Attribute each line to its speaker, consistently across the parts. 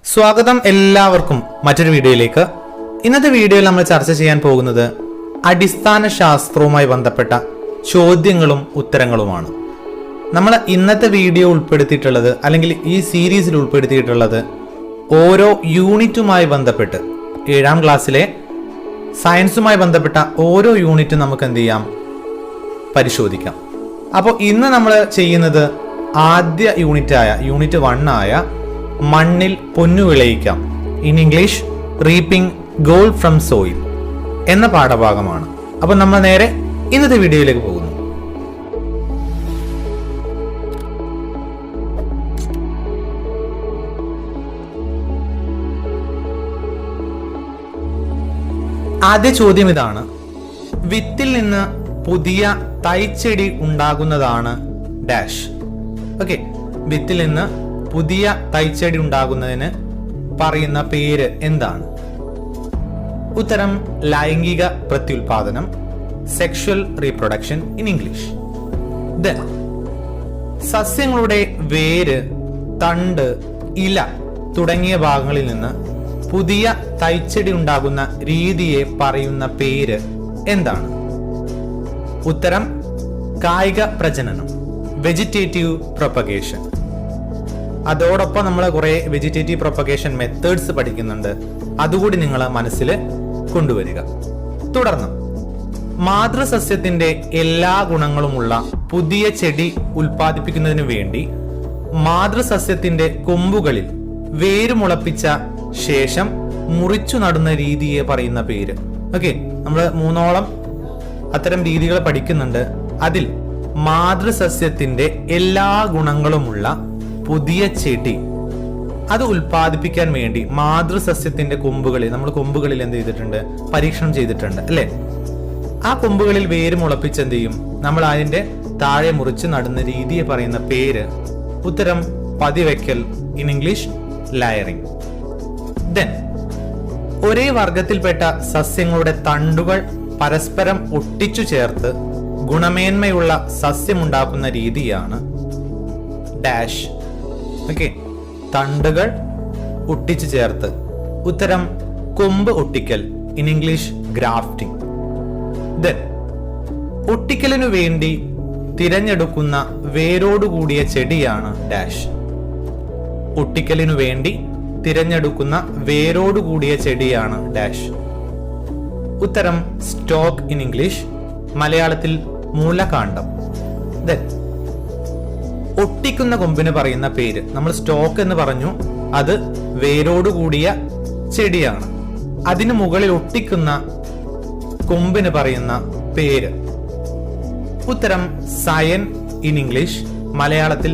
Speaker 1: സ്വാഗതം എല്ലാവർക്കും മറ്റൊരു വീഡിയോയിലേക്ക്. ഇന്നത്തെ വീഡിയോയിൽ നമ്മൾ ചർച്ച ചെയ്യാൻ പോകുന്നത് അടിസ്ഥാന ശാസ്ത്രവുമായി ബന്ധപ്പെട്ട ചോദ്യങ്ങളും ഉത്തരങ്ങളുമാണ്. നമ്മൾ ഇന്നത്തെ വീഡിയോ ഉൾപ്പെടുത്തിയിട്ടുള്ളത് അല്ലെങ്കിൽ ഈ സീരീസിൽ ഉൾപ്പെടുത്തിയിട്ടുള്ളത് ഓരോ യൂണിറ്റുമായി ബന്ധപ്പെട്ട് 7ാം ക്ലാസ്സിലെ സയൻസുമായി ബന്ധപ്പെട്ട ഓരോ യൂണിറ്റും നമുക്ക് എന്ത് ചെയ്യാം, പരിശോധിക്കാം. അപ്പോൾ ഇന്ന് നമ്മൾ ചെയ്യുന്നത് ആദ്യ യൂണിറ്റ് 1 ആയ മണ്ണിൽ പൊന്നു വിളയിക്കാം, in English reaping gold from soil എന്ന പാഠഭാഗമാണ്. അപ്പോൾ നമ്മൾ നേരെ ഇന്നത്തെ വീഡിയോയിലേക്ക് പോകുന്നു. ആദ്യ ചോദ്യം ഇതാണ്: വിത്തിൽ നിന്ന് പുതിയ തൈച്ചെടി ഉണ്ടാകുന്നതാണ് ഡാഷ്. ഓക്കെ, വിത്തിൽ നിന്ന് പുതിയ തൈച്ചെടി ഉണ്ടാകുന്നതിന് പറയുന്ന പേര് എന്താണ്? ഉത്തരം ലൈംഗിക പ്രത്യുൽപാദനം, sexual reproduction in English. Then സസ്യങ്ങളുടെ വേര്, തണ്ട്, ഇല തുടങ്ങിയ ഭാഗങ്ങളിൽ നിന്ന് പുതിയ തൈച്ചെടി ഉണ്ടാകുന്ന രീതിയെ പറയുന്ന പേര് എന്താണ്? ഉത്തരം കായിക പ്രജനനം, വെജിറ്റേറ്റീവ് പ്രൊപ്പഗേഷൻ. അതോടൊപ്പം നമ്മൾ കുറെ വെജിറ്റേറ്റീവ് പ്രൊപ്പഗേഷൻ മെത്തേഡ്സ് പഠിക്കുന്നുണ്ട്, അതുകൂടി നിങ്ങൾ മനസ്സിൽ കൊണ്ടുവരിക. തുടർന്ന് മാതൃസസ്യത്തിന്റെ എല്ലാ ഗുണങ്ങളുമുള്ള പുതിയ ചെടി ഉൽപ്പാദിപ്പിക്കുന്നതിന് വേണ്ടി മാതൃസസ്യത്തിന്റെ കൊമ്പുകളിൽ വേരുമുളപ്പിച്ച ശേഷം മുറിച്ചു നടുന്ന രീതിയെ പറയുന്ന പേര്. ഓക്കെ, നമ്മൾ 3ഓളം അത്തരം രീതികൾ പഠിക്കുന്നുണ്ട്. അതിൽ മാതൃസസ്യത്തിന്റെ എല്ലാ ഗുണങ്ങളുമുള്ള പുതിയ ചെടി അത് ഉൽപ്പാദിപ്പിക്കാൻ വേണ്ടി മാതൃസസ്യത്തിന്റെ കൊമ്പുകളിൽ, നമ്മൾ കൊമ്പുകളിൽ എന്ത് ചെയ്തിട്ടുണ്ട്, പരീക്ഷണം ചെയ്തിട്ടുണ്ട് അല്ലെ? ആ കൊമ്പുകളിൽ വേര് മുളപ്പിച്ച് എന്ത് ചെയ്യും, നമ്മൾ അതിന്റെ താഴെ മുറിച്ച് നടുന്ന രീതിയെ പറയുന്ന പേര് ഉത്തരം പതിവയ്ക്കൽ, ഇൻ ഇംഗ്ലീഷ് ലയറിംഗ്. ദെൻ ഒരേ വർഗത്തിൽപ്പെട്ട സസ്യങ്ങളുടെ തണ്ടുകൾ പരസ്പരം ഒട്ടിച്ചു ചേർത്ത് ഗുണമേന്മയുള്ള സസ്യമുണ്ടാക്കുന്ന രീതിയാണ് ഡാഷ്. ഓക്കെ, തണ്ടുകൾ ഒട്ടിച്ചു ചേർത്ത്. ഉത്തരം കൊമ്പ് ഒട്ടിക്കൽ, ഇൻ ഇംഗ്ലീഷ് ഗ്രാഫ്റ്റിംഗ്. ദെൻ ഒട്ടിക്കലിനു വേണ്ടി തിരഞ്ഞെടുക്കുന്ന വേരോടുകൂടിയ ചെടിയാണ് ഡാഷ്. ഒട്ടിക്കലിനു വേണ്ടി തിരഞ്ഞെടുക്കുന്ന വേരോടുകൂടിയ ചെടിയാണ് ഡാഷ്. ഉത്തരം സ്റ്റോക്ക്, ഇൻ ഇംഗ്ലീഷ് മലയാളത്തിൽ മൂലകാണ്ഡം. ദെൻ ഒട്ടിക്കുന്ന കൊമ്പിന് പറയുന്ന പേര്, നമ്മൾ സ്റ്റോക്ക് എന്ന് പറഞ്ഞു, അത് വേരോടുകൂടിയ ചെടിയാണ്. അതിനു മുകളിൽ ഒട്ടിക്കുന്ന കൊമ്പിന് പറയുന്ന പേര് ഉത്തരം സയൻ, ഇൻ ഇംഗ്ലീഷ് മലയാളത്തിൽ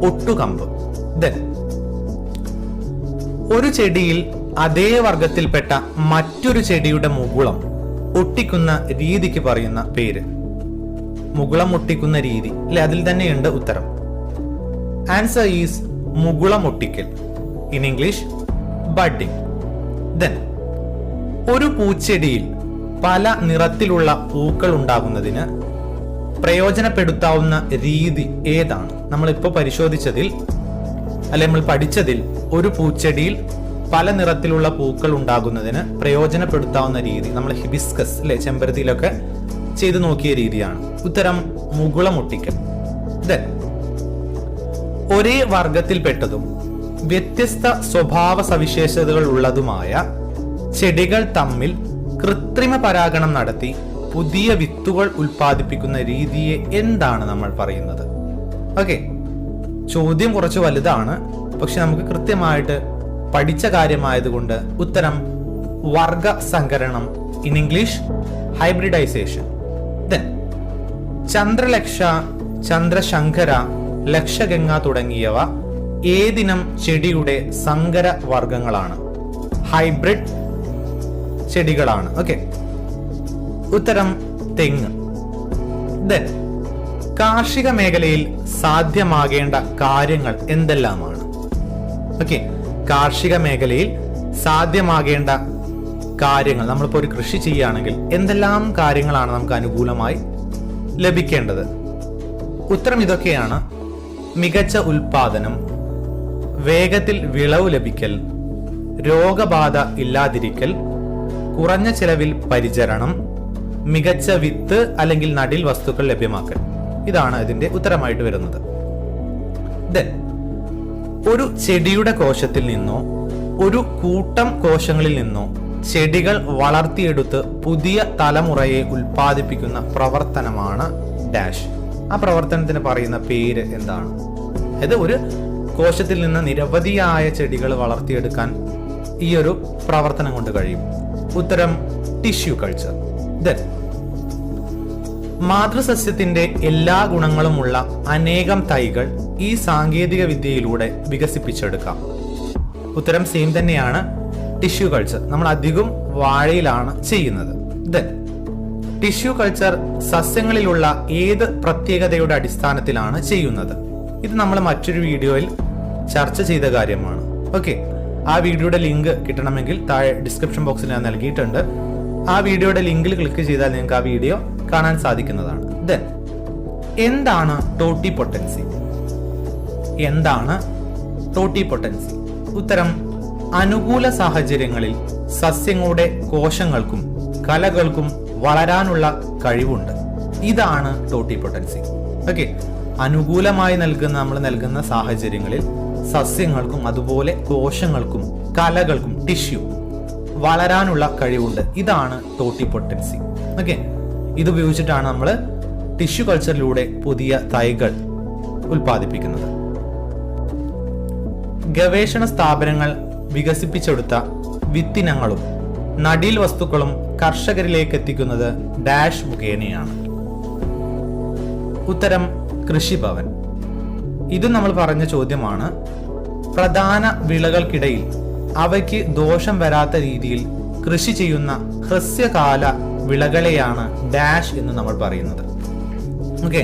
Speaker 1: ഒട്ടുകമ്പ്. ദെൻ ഒരു ചെടിയിൽ അതേ വർഗത്തിൽപ്പെട്ട മറ്റൊരു ചെടിയുടെ മുകുളം ഒട്ടിക്കുന്ന രീതിക്ക് പറയുന്ന പേര്. മുകുളം ഒട്ടിക്കുന്ന രീതി അല്ലെ, അതിൽ തന്നെയുണ്ട് ഉത്തരം. ആൻസർ ഈസ് മുകുളം ഒട്ടിക്കൽ, ഇൻ ഇംഗ്ലീഷ് ബഡ്ഡിംഗ്. ദെൻ ഒരു പൂച്ചെടിയിൽ പല നിറത്തിലുള്ള പൂക്കൾ ഉണ്ടാകുന്നതിന് പ്രയോജനപ്പെടുത്താവുന്ന രീതി ഏതാണ്? നമ്മളിപ്പോൾ പരിശോധിച്ചതിൽ അല്ലെ നമ്മൾ പഠിച്ചതിൽ ഒരു പൂച്ചെടിയിൽ പല നിറത്തിലുള്ള പൂക്കൾ ഉണ്ടാകുന്നതിന് പ്രയോജനപ്പെടുത്താവുന്ന രീതി നമ്മൾ ഹിബിസ്കസ് അല്ലെ, ചെമ്പരത്തിയിലൊക്കെ ചെയ്തു നോക്കിയ രീതിയാണ്. ഉത്തരം മുകുളം ഒട്ടിക്കൽ. ദെൻ ഒരേ വർഗത്തിൽപ്പെട്ടതും വ്യത്യസ്ത സ്വഭാവ സവിശേഷതകൾ ഉള്ളതുമായ ചെടികൾ തമ്മിൽ കൃത്രിമ പരാഗണം നടത്തി പുതിയ വിത്തുകൾ ഉൽപ്പാദിപ്പിക്കുന്ന രീതിയെ എന്താണ് നമ്മൾ പറയുന്നത്? ഓക്കെ, ചോദ്യം കുറച്ച് വലുതാണ്, പക്ഷെ നമുക്ക് കൃത്യമായിട്ട് പഠിച്ച കാര്യമായതുകൊണ്ട് ഉത്തരം വർഗ സങ്കരണം, in English hybridisation. Then Chandralaksha, Chandrasankara, Lakshaganga തുടങ്ങിയവ ഏതിനം ചെടിയുടെ സങ്കര വർഗങ്ങളാണ്? ഹൈബ്രിഡ് ചെടികളാണ്. ഓക്കെ, ഉത്തരം തെങ്ങ്. ദെൻ കാർഷിക മേഖലയിൽ സാധ്യമാകേണ്ട കാര്യങ്ങൾ എന്തെല്ലാമാണ്? ഓക്കെ, കാർഷിക മേഖലയിൽ സാധ്യമാകേണ്ട കാര്യങ്ങൾ, നമ്മളിപ്പോൾ ഒരു കൃഷി ചെയ്യുകയാണെങ്കിൽ എന്തെല്ലാം കാര്യങ്ങളാണ് നമുക്ക് അനുകൂലമായി ലഭിക്കേണ്ടത്? ഉത്തരം ഇതൊക്കെയാണ്: മികച്ച ഉൽപാദനം, വേഗത്തിൽ വിളവ് ലഭിക്കൽ, രോഗബാധ ഇല്ലാതിരിക്കൽ, കുറഞ്ഞ ചെലവിൽ പരിചരണം, മികച്ച വിത്ത് അല്ലെങ്കിൽ നടീൽ വസ്തുക്കൾ ലഭ്യമാക്കൽ. ഇതാണ് ഇതിന്റെ ഉത്തരമായിട്ട് വരുന്നത്. ഒരു ചെടിയുടെ കോശത്തിൽ നിന്നോ ഒരു കൂട്ടം കോശങ്ങളിൽ നിന്നോ ചെടികൾ വളർത്തിയെടുത്ത് പുതിയ തലമുറയെ ഉൽപ്പാദിപ്പിക്കുന്ന പ്രവർത്തനമാണ് ഡാഷ്. ആ പ്രവർത്തനത്തിന് പറയുന്ന പേര് എന്താണ്? ഇത് ഒരു കോശത്തിൽ നിന്ന് നിരവധിയായ ചെടികൾ വളർത്തിയെടുക്കാൻ ഈ ഒരു പ്രവർത്തനം കൊണ്ട് കഴിയും. ഉത്തരം ടിഷ്യൂ കൾച്ചർ. മാതൃസസ്യത്തിന്റെ എല്ലാ ഗുണങ്ങളുമുള്ള അനേകം തൈകൾ ഈ സാങ്കേതിക വിദ്യയിലൂടെ വികസിപ്പിച്ചെടുക്കാം. ഉത്തരം സെയിം തന്നെയാണ്, ടിഷ്യൂ കൾച്ചർ. നമ്മൾ അധികം വാഴയിലാണ് ചെയ്യുന്നത്. ടിഷ്യൂ കൾച്ചർ സസ്യങ്ങളിലുള്ള ഏത് പ്രത്യേകതയുടെ അടിസ്ഥാനത്തിലാണ് ചെയ്യുന്നത്? ഇത് നമ്മൾ മറ്റൊരു വീഡിയോയിൽ ചർച്ച ചെയ്ത കാര്യമാണ്. ഓക്കെ, ആ വീഡിയോയുടെ ലിങ്ക് കിട്ടണമെങ്കിൽ താഴെ ഡിസ്ക്രിപ്ഷൻ ബോക്സിൽ ഞാൻ നൽകിയിട്ടുണ്ട്. ആ വീഡിയോയുടെ ലിങ്കിൽ ക്ലിക്ക് ചെയ്താൽ നിങ്ങൾക്ക് ആ വീഡിയോ കാണാൻ സാധിക്കുന്നതാണ്. എന്താണ് ടോട്ടിപൊട്ടൻസി? എന്താണ് ടോട്ടിപൊട്ടൻസി? ഉത്തരം അനുകൂല സാഹചര്യങ്ങളിൽ സസ്യങ്ങളുടെ കോശങ്ങൾക്കും കലകൾക്കും വളരാനുള്ള കഴിവുണ്ട്. ഇതാണ് ടോട്ടിപൊട്ടൻസി. ഓക്കെ, അനുകൂലമായി നമ്മൾ നൽകുന്ന സാഹചര്യങ്ങളിൽ സസ്യങ്ങൾക്കും അതുപോലെ കോശങ്ങൾക്കും കലകൾക്കും ടിഷ്യൂ വളരാനുള്ള കഴിവുണ്ട്. ഇതാണ് ടോട്ടിപൊട്ടൻസി. ഓക്കെ, ഇതുപയോഗിച്ചിട്ടാണ് നമ്മൾ ടിഷ്യൂ കൾച്ചറിലൂടെ പുതിയ തൈകൾ ഉൽപ്പാദിപ്പിക്കുന്നത്. ഗവേഷണ സ്ഥാപനങ്ങൾ വികസിപ്പിച്ചെടുത്ത വിത്തിനങ്ങളും നടീൽ വസ്തുക്കളും കർഷകരിലേക്ക് എത്തിക്കുന്നത് ഡാഷ് മുഖേനയാണ്. ഉത്തരം കൃഷിഭവൻ. ഇത് നമ്മൾ പറഞ്ഞ ചോദ്യമാണ്. പ്രധാന വിളകൾക്കിടയിൽ അവയ്ക്ക് ദോഷം വരാത്ത രീതിയിൽ കൃഷി ചെയ്യുന്ന ഹ്രസ്വകാല വിളകളെയാണ് ഡാഷ് എന്ന് നമ്മൾ പറയുന്നത്. ഓക്കെ,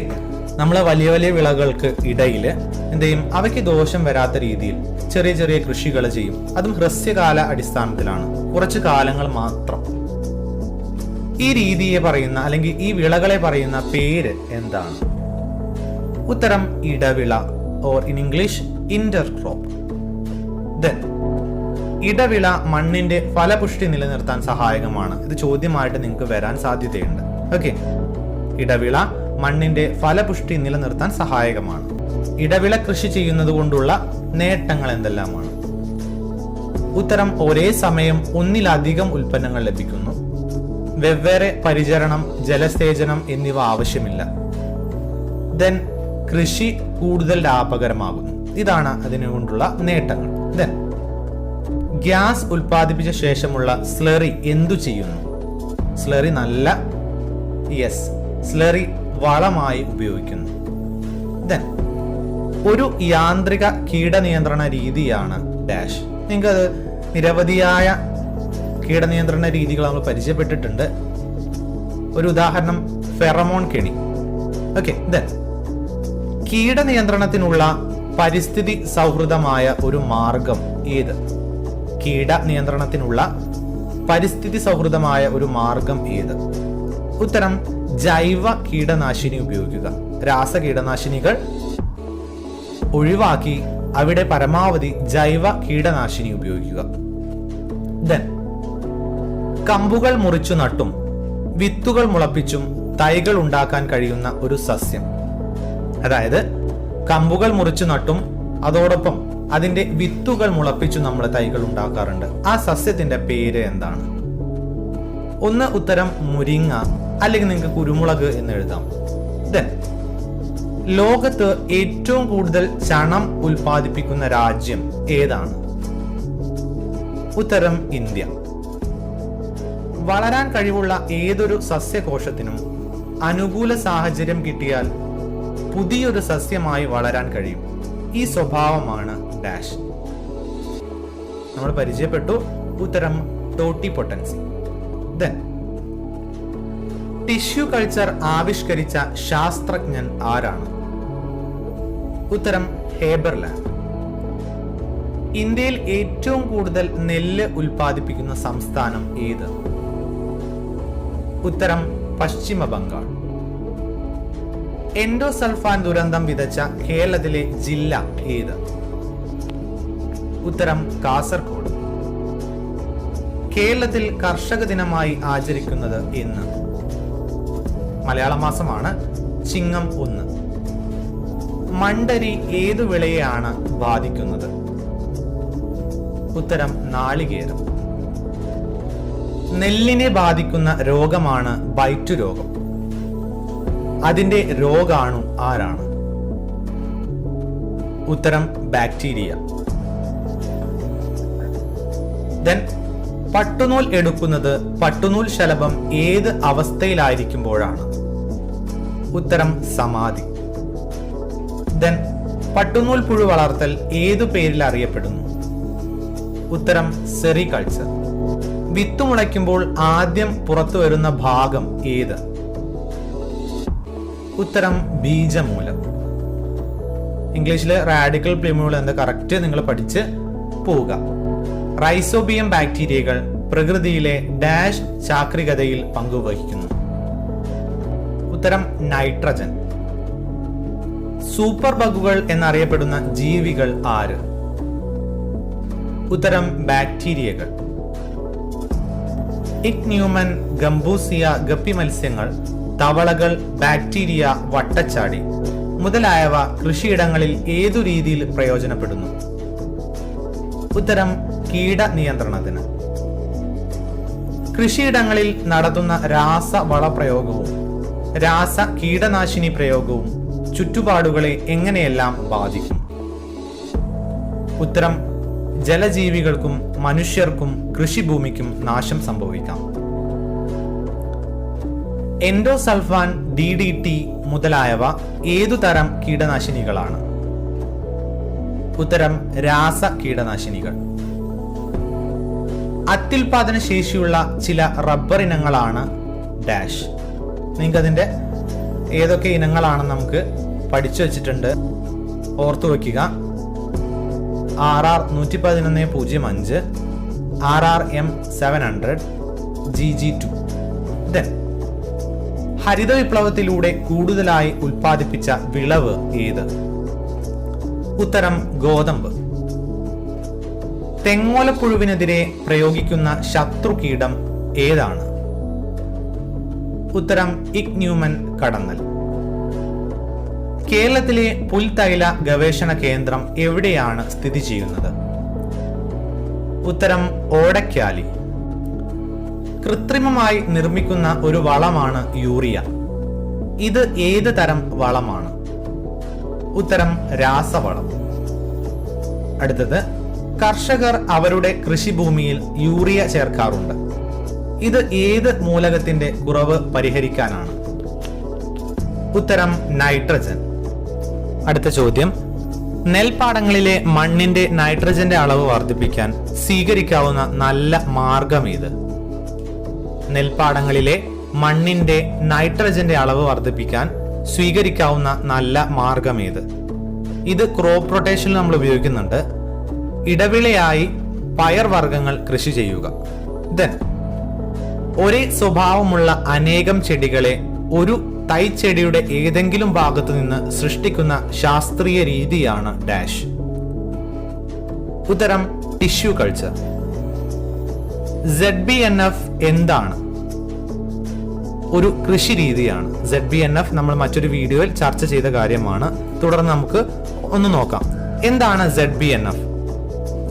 Speaker 1: നമ്മൾ വലിയ വലിയ വിളകൾക്ക് ഇടയിൽ എന്ത് ചെയ്യും? അവയ്ക്ക് ദോഷം വരാത്ത രീതിയിൽ ചെറിയ ചെറിയ കൃഷികൾ ചെയ്യും. അതും ഹ്രസ്വകാല അടിസ്ഥാനത്തിലാണ്, കുറച്ചു കാലങ്ങൾ മാത്രം. ഈ രീതിയെ പറയുന്ന അല്ലെങ്കിൽ ഈ വിളകളെ പറയുന്ന പേര് എന്താണ്? ഉത്തരം ഇടവിള, ഓർ ഇൻ ഇംഗ്ലീഷ് ഇന്റർക്രോപ്പ്. ഇടവിള മണ്ണിന്റെ ഫലപുഷ്ടി നിലനിർത്താൻ സഹായകമാണ്. ഇത് ചോദ്യമായിട്ട് നിങ്ങൾക്ക് വരാൻ സാധ്യതയുണ്ട്. ഓക്കെ, ഇടവിള മണ്ണിന്റെ ഫലപുഷ്ടി നിലനിർത്താൻ സഹായകമാണ്. ഇടവിള കൃഷി ചെയ്യുന്നത് കൊണ്ടുള്ള നേട്ടങ്ങൾ എന്തെല്ലാമാണ്? ഉത്തരം ഒരേ സമയം ഒന്നിലധികം ഉൽപ്പന്നങ്ങൾ ലഭിക്കുന്നു. വെവ്വേറെ പരിചരണം, ജലസേചനം എന്നിവ ആവശ്യമില്ല. ദെൻ കൃഷി കൂടുതൽ ലാഭകരമാകുന്നു. ഇതാണ് അതിനുകൊണ്ടുള്ള നേട്ടങ്ങൾ. ദെൻ ഗ്യാസ് ഉൽപ്പാദിപ്പിച്ച ശേഷമുള്ള സ്ലറി എന്തു ചെയ്യുന്നു? സ്ലറി സ്ലറി വളമായി ഉപയോഗിക്കുന്നു. ദെൻ ഒരു യാന്ത്രിക കീടനിയന്ത്രണ രീതിയാണ് ഡാഷ്. നിങ്ങൾക്കത് നിരവധിയായ കീടനിയന്ത്രണ രീതികൾ നമ്മൾ പരിചയപ്പെട്ടിട്ടുണ്ട്. ഒരു ഉദാഹരണം ഫെറമോൺ കെണി. ഓക്കെ, ദെൻ കീടനിയന്ത്രണത്തിനുള്ള പരിസ്ഥിതി സൗഹൃദമായ ഒരു മാർഗം ഏത്? കീടനിയന്ത്രണത്തിനുള്ള പരിസ്ഥിതി സൗഹൃദമായ ഒരു മാർഗം ഏത്? ഉത്തരം ജൈവ കീടനാശിനി ഉപയോഗിക്കുക. രാസ കീടനാശിനികൾ ഒഴിവാക്കി അവിടെ പരമാവധി ജൈവ കീടനാശിനി ഉപയോഗിക്കുക. ദെൻ കമ്പുകൾ മുറിച്ചു നട്ടും വിത്തുകൾ മുളപ്പിച്ചും തൈകൾ ഉണ്ടാക്കാൻ കഴിയുന്ന ഒരു സസ്യം. അതായത് കമ്പുകൾ മുറിച്ചു നട്ടും അതോടൊപ്പം അതിന്റെ വിത്തുകൾ മുളപ്പിച്ചു നമ്മൾ തൈകൾ ഉണ്ടാക്കാറുണ്ട്. ആ സസ്യത്തിന്റെ പേര് എന്താണ്? ഒന്ന് ഉത്തരം മുരിങ്ങ, അല്ലെങ്കിൽ നിങ്ങൾക്ക് കുരുമുളക് എന്ന് എഴുതാം. ദെൻ ലോകത്ത് ഏറ്റവും കൂടുതൽ ചണം ഉൽപ്പാദിപ്പിക്കുന്ന രാജ്യം ഏതാണ്? ഉത്തരം ഇന്ത്യ. വളരാൻ കഴിവുള്ള ഏതൊരു സസ്യകോശത്തിനും അനുകൂല സാഹചര്യം കിട്ടിയാൽ പുതിയൊരു സസ്യമായി വളരാൻ കഴിയും. ഈ സ്വഭാവമാണ് ഡാഷ്. നമ്മൾ പരിചയപ്പെട്ടു. ഉത്തരം ടോട്ടിപൊട്ടൻസി. ദെൻ ടിഷ്യൂ കൾച്ചർ ആവിഷ്കരിച്ച ശാസ്ത്രജ്ഞൻ ആരാണ്? ഉത്തരം ഹേബർലാൻഡ്. ഇന്ത്യയിൽ ഏറ്റവും കൂടുതൽ നെല്ല് ഉൽപ്പാദിപ്പിക്കുന്ന സംസ്ഥാനം ഏത്? ഉത്തരം പശ്ചിമ ബംഗാൾ. എൻഡോസൾഫാൻ ദുരന്തം വിതച്ച കേരളത്തിലെ ജില്ല ഏത്? ഉത്തരം കാസർഗോഡ്. കേരളത്തിൽ കർഷക ദിനമായി ആചരിക്കുന്നത് എന്ന്? മലയാള മാസമാണ് ചിങ്ങം 1. മണ്ടരി ഏതു വിളയെയാണ് ബാധിക്കുന്നത്? ഉത്തരം നാളികേരം. നെല്ലിനെ ബാധിക്കുന്ന രോഗമാണ് ബൈറ്റു രോഗം. അതിന്റെ രോഗാണു ആരാണ്? ഉത്തരം ബാക്ടീരിയ. ദെൻ പട്ടുനൂൽ എടുക്കുന്നത് പട്ടുനൂൽ ശലഭം ഏത് അവസ്ഥയിലായിരിക്കുമ്പോഴാണ്? ഉത്തരം സമാധി. ദെൻ പട്ടുനൂൽ പുഴു വളർത്തൽ ഏതു പേരിൽ അറിയപ്പെടുന്നു? ഉത്തരം സെറികൾച്ചർ. വിത്ത് മുളയ്ക്കുമ്പോൾ ആദ്യം പുറത്തു വരുന്ന ഭാഗം ഏത്? ഉത്തരം ബീജമൂലം. ഇംഗ്ലീഷില് റാഡിക്കൽ പ്ലിമ്യൂൾ എന്ന് കറക്റ്റ് നിങ്ങൾ പഠിച്ച് പോവുക. റൈസോബിയം ബാക്ടീരിയകൾ പ്രകൃതിയിലെ ഡാഷ് ചാക്രികതയിൽ പങ്കുവഹിക്കുന്നു? ഉത്തരം നൈട്രജൻ. സൂപ്പർ ബഗുകൾ എന്നറിയപ്പെടുന്ന ജീവികൾ ആര്? ഉത്തരം ബാക്ടീരിയകൾ. ഇക്ന്യൂമൻ, ഗംബൂസിയ ഗപ്പി മത്സ്യങ്ങൾ, തവളകൾ, ബാക്ടീരിയ, വട്ടച്ചാടി മുതലായവ കൃഷിയിടങ്ങളിൽ ഏതു രീതിയിൽ പ്രയോജനപ്പെടുന്നു? ഉത്തരം കീട നിയന്ത്രണത്തിന്. കൃഷിയിടങ്ങളിൽ നടത്തുന്ന രാസവള പ്രയോഗവും രാസ കീടനാശിനി പ്രയോഗവും ചുറ്റുപാടുകളെ എങ്ങനെയെല്ലാം ബാധിക്കും? ഉത്തരം ജലജീവികൾക്കും മനുഷ്യർക്കും കൃഷിഭൂമിക്കും നാശം സംഭവിക്കാം. എൻഡോസൾഫാൻ, DDT മുതലായവ ഏതുതരം കീടനാശിനികളാണ്? ഉത്തരം രാസ കീടനാശിനികൾ. അത്യുൽപാദന ശേഷിയുള്ള ചില റബ്ബർ ഇനങ്ങളാണ് ഡാഷ്. നിങ്ങൾക്ക് അതിന്റെ ഏതൊക്കെ ഇനങ്ങളാണെന്ന് നമുക്ക് പഠിച്ചു വെച്ചിട്ടുണ്ട്, ഓർത്തു വയ്ക്കുക. RR 111.05, RRM 700, GG2. ദെൻ ഹരിത വിപ്ലവത്തിലൂടെ കൂടുതലായി ഉൽപ്പാദിപ്പിച്ച വിളവ് ഏത്? ഉത്തരം ഗോതമ്പ്. തെങ്ങോലപ്പുഴുവിനെതിരെ പ്രയോഗിക്കുന്ന ശത്രുകീടം ഏതാണ്? ഉത്തരം ഇക്ന്യൂമൻ കടന്നൽ. കേരളത്തിലെ പുൽത്തൈല ഗവേഷണ കേന്ദ്രം എവിടെയാണ് സ്ഥിതി ചെയ്യുന്നത്? ഉത്തരം ഓടക്കാലി. കൃത്രിമമായി നിർമ്മിക്കുന്ന ഒരു വളമാണ് യൂറിയ. ഇത് ഏത് തരം വളമാണ്? ഉത്തരം രാസവളം. അടുത്തത്, കർഷകർ അവരുടെ കൃഷിഭൂമിയിൽ യൂറിയ ചേർക്കാറുണ്ട്. ഇത് ഏത് മൂലകത്തിന്റെ കുറവ് പരിഹരിക്കാനാണ്? ഉത്തരം നൈട്രജൻ. അടുത്ത ചോദ്യം, നെൽപ്പാടങ്ങളിലെ മണ്ണിന്റെ നൈട്രജന്റെ അളവ് വർദ്ധിപ്പിക്കാൻ സ്വീകരിക്കാവുന്ന നല്ല മാർഗം ഏത്? നെൽപ്പാടങ്ങളിലെ മണ്ണിന്റെ നൈട്രജന്റെ അളവ് വർദ്ധിപ്പിക്കാൻ സ്വീകരിക്കാവുന്ന നല്ല മാർഗം ഏത്? ഇത് ക്രോപ്പ് റൊട്ടേഷനിൽ നമ്മൾ ഉപയോഗിക്കുന്നുണ്ട്. ഇടവിളയായി പയർ വർഗ്ഗങ്ങൾ കൃഷി ചെയ്യുക. ദെൻ ഒരേ സ്വഭാവമുള്ള അനേകം ചെടികളെ ഒരു തൈച്ചെടിയുടെ ഏതെങ്കിലും ഭാഗത്തു നിന്ന് സൃഷ്ടിക്കുന്ന ശാസ്ത്രീയ രീതിയാണ് ഡാഷ്. ഉത്തരം ടിഷ്യൂ കൾച്ചർ. ZBNF എന്താണ്? ഒരു കൃഷി രീതിയാണ്. ZBNF നമ്മൾ മറ്റൊരു വീഡിയോയിൽ ചർച്ച ചെയ്ത കാര്യമാണ്. തുടർന്ന് നമുക്ക് ഒന്ന് നോക്കാം. എന്താണ് ZBNF?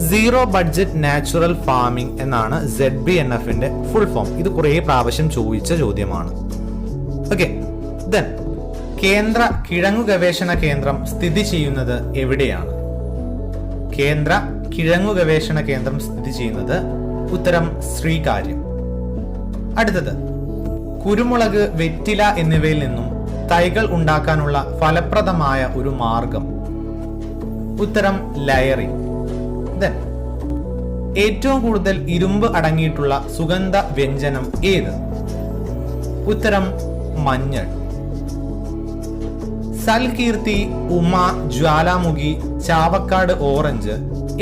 Speaker 1: Zero budget natural farming എന്നാണ് ZBNFന്റെ ഫുൾ ഫോം. ഇത് കുറേ പ്രാവശ്യം ചോദിച്ച ചോദ്യമാണ്. ഓക്കെ, ദെൻ കേന്ദ്ര കിഴങ്ങു ഗവേഷണ കേന്ദ്രം സ്ഥിതി ചെയ്യുന്നത് എവിടെയാണ്? കേന്ദ്ര കിഴങ്ങു ഗവേഷണ കേന്ദ്രം സ്ഥിതി ചെയ്യുന്നത് ഉത്തരം ശ്രീകാര്യം. അടുത്തത്, കുരുമുളക്, വെറ്റില എന്നിവയിൽ നിന്നും തൈകൾ ഉണ്ടാക്കാനുള്ള ഫലപ്രദമായ ഒരു മാർഗം? ഉത്തരം ലയറിംഗ്. ദെൻ ഏറ്റവും കൂടുതൽ ഇരുമ്പ് അടങ്ങിയിട്ടുള്ള സുഗന്ധ വ്യഞ്ജനം ഏത്? ഉത്തരം മഞ്ഞൾ. സൽകീർത്തി, ഉമ, ജ്വാലാമുഖി, ചാവക്കാട് ഓറഞ്ച്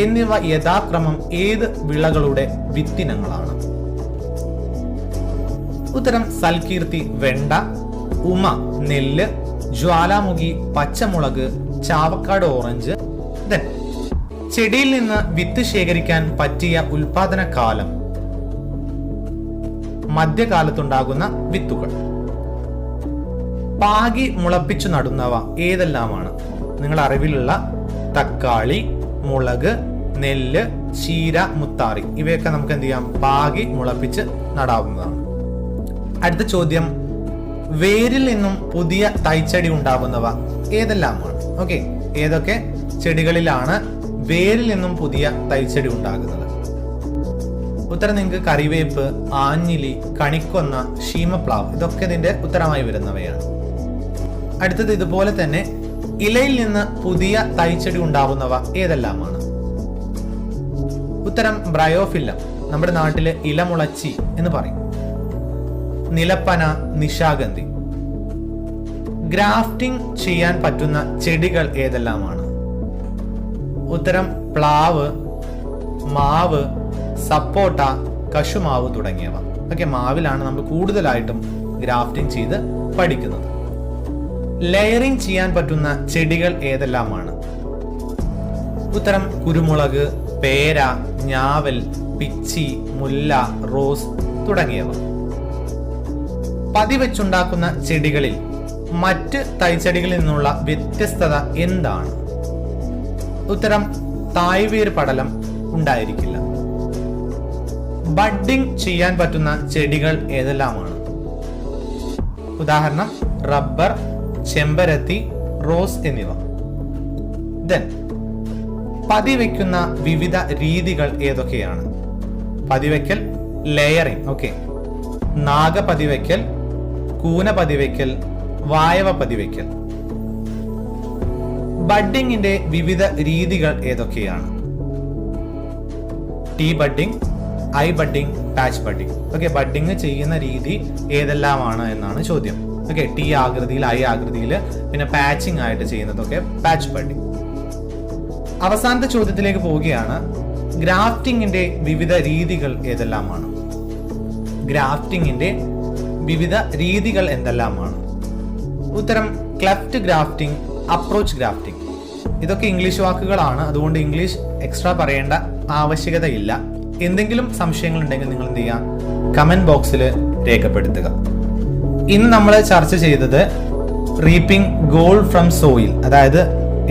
Speaker 1: എന്നിവ യഥാക്രമം ഏത് വിളകളുടെ വിത്തിനങ്ങളാണ്? ഉത്തരം സൽകീർത്തി വെണ്ട, ഉമ നെല്ല്, ജ്വാലാമുഖി പച്ചമുളക്, ചാവക്കാട് ഓറഞ്ച്. ചെടിയിൽ നിന്ന് വിത്ത് ശേഖരിക്കാൻ പറ്റിയ ഉൽപാദന കാലം? മധ്യകാലത്തുണ്ടാകുന്ന വിത്തുകൾ. പാകി മുളപ്പിച്ചു നടുന്നവ ഏതെല്ലാമാണ്? നിങ്ങളുടെ അറിവിലുള്ള തക്കാളി, മുളക്, നെല്ല്, ചീര, മുത്താറി ഇവയൊക്കെ നമുക്ക് എന്ത് ചെയ്യാം? പാകി മുളപ്പിച്ച് നടാവുന്നതാണ്. അടുത്ത ചോദ്യം, വേരിൽ നിന്നും പുതിയ തൈച്ചെടി ഉണ്ടാകുന്നവ ഏതെല്ലാമാണ്? ഓക്കെ, ഏതൊക്കെ ചെടികളിലാണ് വേരിൽ നിന്നും പുതിയ തൈച്ചെടി ഉണ്ടാകുന്നത്? ഉത്തരം നിങ്ങൾക്ക് കറിവേപ്പ്, ആഞ്ഞിലി, കണിക്കൊന്ന, ശീമപ്ലാവ് ഇതൊക്കെ ഇതിന്റെ ഉത്തരമായി വരുന്നവയാണ്. അടുത്തത് ഇതുപോലെ തന്നെ ഇലയിൽ നിന്ന് പുതിയ തൈച്ചെടി ഉണ്ടാവുന്നവ ഏതെല്ലാമാണ്? ഉത്തരം ബ്രയോഫില്ലം, നമ്മുടെ നാട്ടില് ഇലമുളച്ചി എന്ന് പറയും. നിലപ്പന, നിശാഗന്ധി. ഗ്രാഫ്റ്റിംഗ് ചെയ്യാൻ പറ്റുന്ന ചെടികൾ ഏതെല്ലാമാണ്? ഉത്തരം പ്ലാവ്, മാവ്, സപ്പോട്ട, കശുമാവ് തുടങ്ങിയവ. ഓക്കെ, മാവിലാണ് നമ്മൾ കൂടുതലായിട്ടും ഗ്രാഫ്റ്റിംഗ് ചെയ്ത് പഠിക്കുന്നത്. ലെയറിംഗ് ചെയ്യാൻ പറ്റുന്ന ചെടികൾ ഏതെല്ലാമാണ്? ഉത്തരം കുരുമുളക്, പേര, ഞാവൽ, പിച്ചി, മുല്ല, റോസ് തുടങ്ങിയവ. പതിവെച്ചുണ്ടാക്കുന്ന ചെടികളിൽ മറ്റ് തൈച്ചെടികളിൽ നിന്നുള്ള വ്യത്യസ്തത എന്താണ്? ഉത്തരം തായ്വേർ പടലം ഉണ്ടായിരിക്കില്ല. ബഡ്ഡിംഗ് ചെയ്യാൻ പറ്റുന്ന ചെടികൾ ഏതെല്ലാമാണ്? ഉദാഹരണം റബ്ബർ, ചെമ്പരത്തി, റോസ് എന്നിവ. ദെൻ പതിവെക്കുന്ന വിവിധ രീതികൾ ഏതൊക്കെയാണ്? പതിവെക്കൽ, ലെയറിംഗ്, ഓക്കെ, നാഗപതിവെക്കൽ, കൂന പതിവെക്കൽ, വായവ പതിവെക്കൽ. ബഡ്ഡിങ്ങിന്റെ വിവിധ രീതികൾ ഏതൊക്കെയാണ്? T budding, I budding, patch budding. Okay, budding ചെയ്യുന്ന രീതി ഏതെല്ലാമാണ് എന്നാണ് ചോദ്യം. ഓക്കെ, ടീ ആകൃതിയിൽ, ഐ ആകൃതിയിൽ, പിന്നെ പാച്ചിങ് ആയിട്ട് ചെയ്യുന്നതൊക്കെ പാച്ച് ബഡ്ഡിംഗ്. അവസാനത്തെ ചോദ്യത്തിലേക്ക് പോവുകയാണ്. ഗ്രാഫ്റ്റിംഗിന്റെ വിവിധ രീതികൾ ഏതെല്ലാമാണ്? ഗ്രാഫ്റ്റിംഗിന്റെ വിവിധ രീതികൾ എന്തെല്ലാമാണ്? ഉത്തരം ക്ലെഫ്റ്റ് ഗ്രാഫ്റ്റിംഗ്, അപ്രോച്ച് ഗ്രാഫ്റ്റിംഗ്. ഇതൊക്കെ ഇംഗ്ലീഷ് വാക്കുകളാണ്, അതുകൊണ്ട് ഇംഗ്ലീഷ് എക്സ്ട്രാ പറയേണ്ട ആവശ്യകതയില്ല. എന്തെങ്കിലും സംശയങ്ങൾ ഉണ്ടെങ്കിൽ നിങ്ങൾ എന്ത് ചെയ്യാം? കമന്റ് ബോക്സിൽ രേഖപ്പെടുത്തുക. ഇന്ന് നമ്മൾ ചർച്ച ചെയ്തത് റീപ്പിംഗ് ഗോൾഡ് ഫ്രം സോയിൽ, അതായത്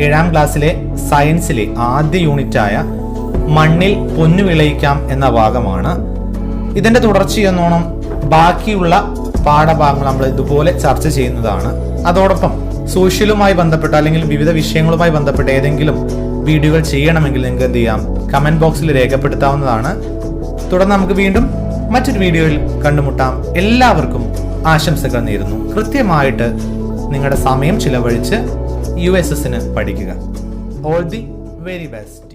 Speaker 1: 7ാം ക്ലാസ്സിലെ സയൻസിലെ ആദ്യ യൂണിറ്റായ മണ്ണിൽ പൊന്നു വിളയിക്കാം എന്ന ഭാഗമാണ്. ഇതിന്റെ തുടർച്ചയെന്നോണം ബാക്കിയുള്ള പാഠഭാഗങ്ങൾ നമ്മൾ ഇതുപോലെ ചർച്ച ചെയ്യുന്നതാണ്. അതോടൊപ്പം സോഷ്യലുമായി ബന്ധപ്പെട്ട അല്ലെങ്കിൽ വിവിധ വിഷയങ്ങളുമായി ബന്ധപ്പെട്ട ഏതെങ്കിലും വീഡിയോകൾ ചെയ്യണമെങ്കിൽ നിങ്ങൾക്ക് എന്ത് ചെയ്യാം? കമന്റ് ബോക്സിൽ രേഖപ്പെടുത്താവുന്നതാണ്. തുടർന്ന് നമുക്ക് വീണ്ടും മറ്റൊരു വീഡിയോയിൽ കണ്ടുമുട്ടാം. എല്ലാവർക്കും ആശംസകൾ നേരുന്നു. കൃത്യമായിട്ട് നിങ്ങളുടെ സമയം ചിലവഴിച്ച് USSന് പഠിക്കുക. All the very best.